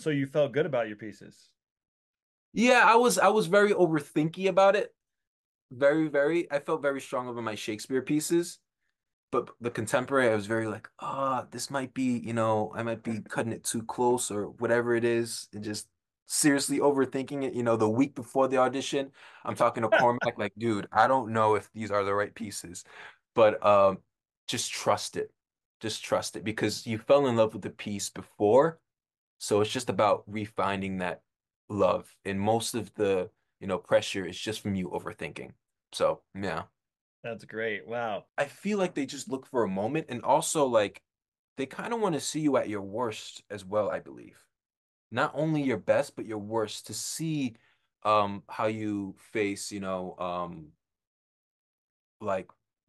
so you felt good about your pieces. Yeah, I was very overthinky about it. Very, very. I felt very strong over my Shakespeare pieces, but the contemporary, I was very like, this might be, I might be cutting it too close or whatever it is, and just seriously overthinking it. The week before the audition, I'm talking to Cormac, like, dude, I don't know if these are the right pieces, but just trust it. Just trust it because you fell in love with the piece before. So it's just about refining that love. And most of the, pressure is just from you overthinking. So, yeah. That's great. Wow. I feel like they just look for a moment and also like they kind of want to see you at your worst as well, I believe. Not only your best, but your worst to see how you face, like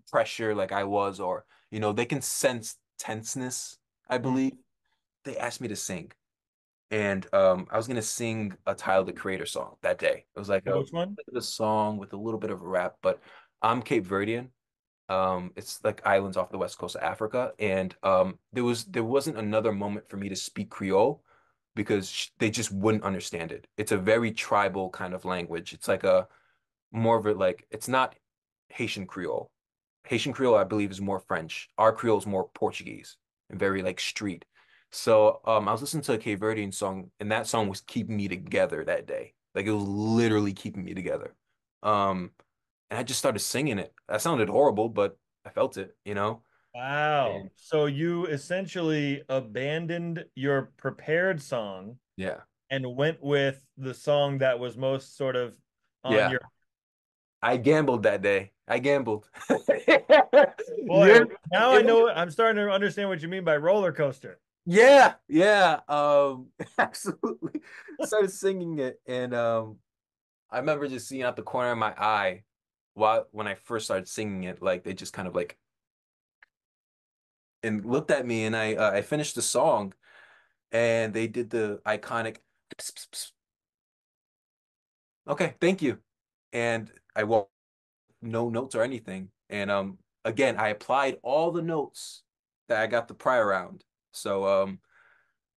pressure like I was, or they can sense tenseness, I Mm. believe. They asked me to sing. And I was gonna sing a Tyler the Creator song that day. It was like Which one? a song with a little bit of a rap, but I'm Cape Verdean. It's like islands off the west coast of Africa, and there wasn't another moment for me to speak Creole because they just wouldn't understand it. It's a very tribal kind of language. It's like a more of a like it's not Haitian Creole. Haitian Creole, I believe, is more French. Our Creole is more Portuguese and very like street. So I was listening to a Cape Verdean song, and that song was keeping me together that day. Like it was literally keeping me together. Um, and I just started singing it. That sounded horrible, but I felt it. Wow. And So you essentially abandoned your prepared song yeah, and went with the song that was most sort of on yeah. your I gambled that day. I gambled. boy. Yeah, Now I it was know I'm starting to understand what you mean by roller coaster. Yeah, yeah, absolutely. Started singing it, and I remember just seeing out the corner of my eye while when I first started singing it, like they just kind of like and looked at me, and I finished the song, and they did the iconic, "Pss, pss, pss." Okay, thank you, and I won't no notes or anything, and again I applied all the notes that I got the prior round, so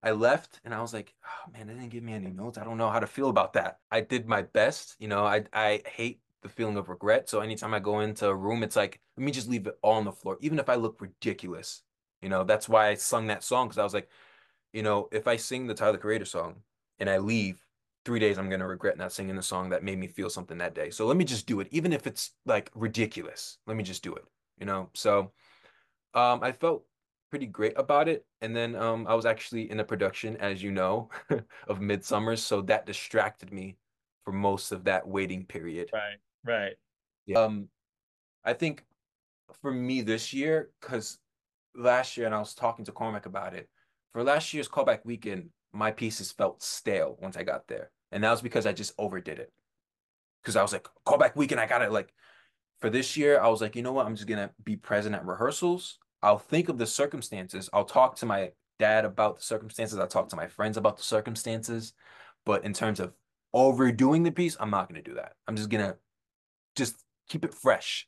I left and I was like, oh man, they didn't give me any notes. I don't know how to feel about that. I did my best. I hate the feeling of regret. So anytime I go into a room, it's like, let me just leave it all on the floor, even if I look ridiculous. That's why I sung that song because I was like, if I sing the Tyler the Creator song and I leave 3 days, I'm gonna regret not singing the song that made me feel something that day. So let me just do it, even if it's like ridiculous. Let me just do it. So I felt pretty great about it. And then I was actually in a production, as you know, of Midsummer, so that distracted me for most of that waiting period. Right, right. Yeah. I think for me this year, because last year, and I was talking to Cormac about it, for last year's callback weekend, my pieces felt stale once I got there. And that was because I just overdid it. Because I was like, callback weekend, I gotta like for this year, I was like, you know what? I'm just gonna be present at rehearsals. I'll think of the circumstances. I'll talk to my dad about the circumstances. I'll talk to my friends about the circumstances. But in terms of overdoing the piece, I'm not gonna do that. I'm just gonna just keep it fresh.